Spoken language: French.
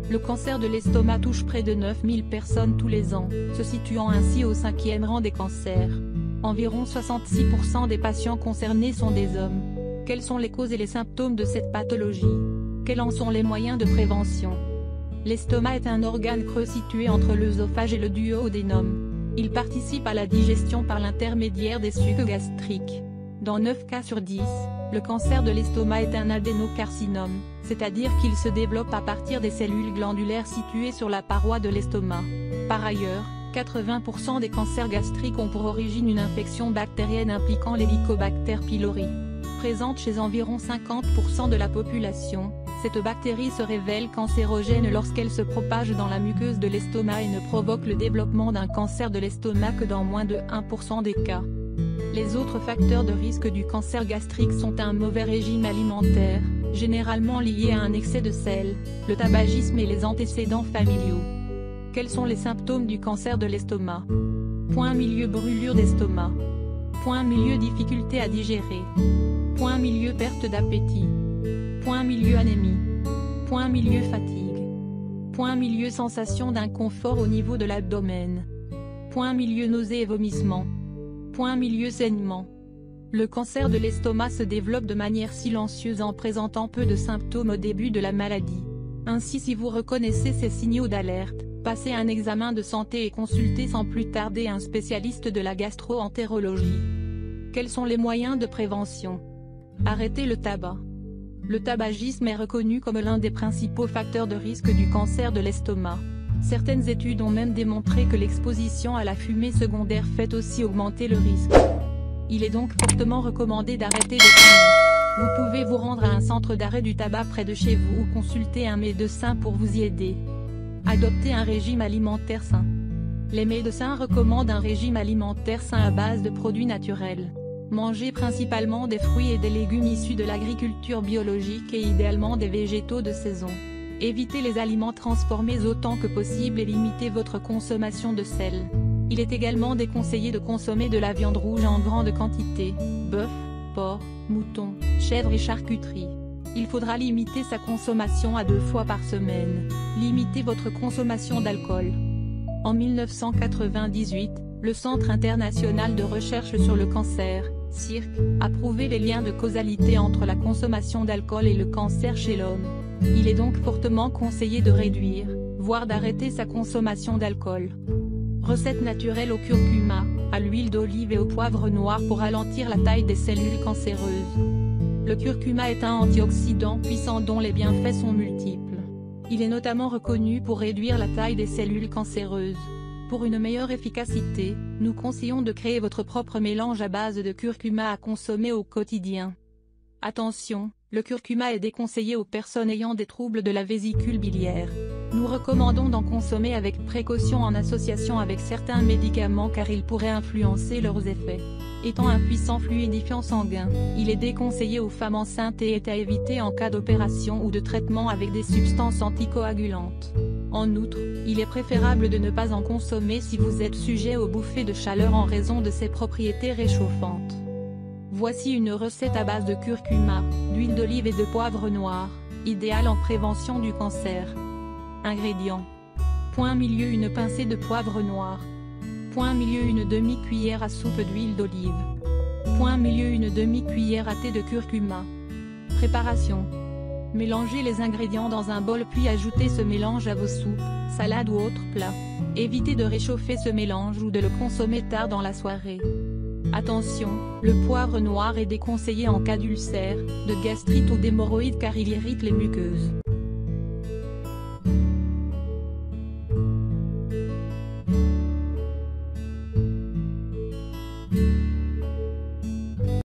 Le cancer de l'estomac touche près de 9000 personnes tous les ans, se situant ainsi au 5e rang des cancers. Environ 66% des patients concernés sont des hommes. Quelles sont les causes et les symptômes de cette pathologie? Quels en sont les moyens de prévention? L'estomac est un organe creux situé entre l'œsophage et le duodénum. Il participe à la digestion par l'intermédiaire des sucs gastriques. Dans 9 cas sur 10, le cancer de l'estomac est un adénocarcinome, c'est-à-dire qu'il se développe à partir des cellules glandulaires situées sur la paroi de l'estomac. Par ailleurs, 80% des cancers gastriques ont pour origine une infection bactérienne impliquant l'Helicobacter pylori. Présente chez environ 50% de la population, cette bactérie se révèle cancérogène lorsqu'elle se propage dans la muqueuse de l'estomac et ne provoque le développement d'un cancer de l'estomac que dans moins de 1% des cas. Les autres facteurs de risque du cancer gastrique sont un mauvais régime alimentaire, généralement lié à un excès de sel, le tabagisme et les antécédents familiaux. Quels sont les symptômes du cancer de l'estomac? Point milieu brûlure d'estomac. Point milieu difficulté à digérer. Point milieu perte d'appétit. Point milieu anémie. Point milieu fatigue. Point milieu sensation d'inconfort au niveau de l'abdomen. Point milieu nausées et vomissements. Point milieu saignement. Le cancer de l'estomac se développe de manière silencieuse en présentant peu de symptômes au début de la maladie. Ainsi, si vous reconnaissez ces signaux d'alerte, passez un examen de santé et consultez sans plus tarder un spécialiste de la gastro-entérologie. Quels sont les moyens de prévention? Arrêtez le tabac. Le tabagisme est reconnu comme l'un des principaux facteurs de risque du cancer de l'estomac. Certaines études ont même démontré que l'exposition à la fumée secondaire fait aussi augmenter le risque. Il est donc fortement recommandé d'arrêter de fumer. Vous pouvez vous rendre à un centre d'arrêt du tabac près de chez vous ou consulter un médecin pour vous y aider. Adoptez un régime alimentaire sain. Les médecins recommandent un régime alimentaire sain à base de produits naturels. Mangez principalement des fruits et des légumes issus de l'agriculture biologique et idéalement des végétaux de saison. Évitez les aliments transformés autant que possible et limitez votre consommation de sel. Il est également déconseillé de consommer de la viande rouge en grande quantité, bœuf, porc, mouton, chèvre et charcuterie. Il faudra limiter sa consommation à 2 fois par semaine. Limitez votre consommation d'alcool. En 1998, le Centre international de recherche sur le cancer, CIRC, a prouvé les liens de causalité entre la consommation d'alcool et le cancer chez l'homme. Il est donc fortement conseillé de réduire, voire d'arrêter sa consommation d'alcool. Recette naturelle au curcuma, à l'huile d'olive et au poivre noir pour ralentir la taille des cellules cancéreuses. Le curcuma est un antioxydant puissant dont les bienfaits sont multiples. Il est notamment reconnu pour réduire la taille des cellules cancéreuses. Pour une meilleure efficacité, nous conseillons de créer votre propre mélange à base de curcuma à consommer au quotidien. Attention, le curcuma est déconseillé aux personnes ayant des troubles de la vésicule biliaire. Nous recommandons d'en consommer avec précaution en association avec certains médicaments car ils pourraient influencer leurs effets. Étant un puissant fluidifiant sanguin, il est déconseillé aux femmes enceintes et est à éviter en cas d'opération ou de traitement avec des substances anticoagulantes. En outre, il est préférable de ne pas en consommer si vous êtes sujet aux bouffées de chaleur en raison de ses propriétés réchauffantes. Voici une recette à base de curcuma, d'huile d'olive et de poivre noir, idéale en prévention du cancer. Ingrédients. Point milieu une pincée de poivre noir. Point milieu une demi-cuillère à soupe d'huile d'olive. Point milieu une demi-cuillère à thé de curcuma. Préparation. Mélangez les ingrédients dans un bol puis ajoutez ce mélange à vos soupes, salades ou autres plats. Évitez de réchauffer ce mélange ou de le consommer tard dans la soirée. Attention, le poivre noir est déconseillé en cas d'ulcère, de gastrite ou d'hémorroïdes car il irrite les muqueuses.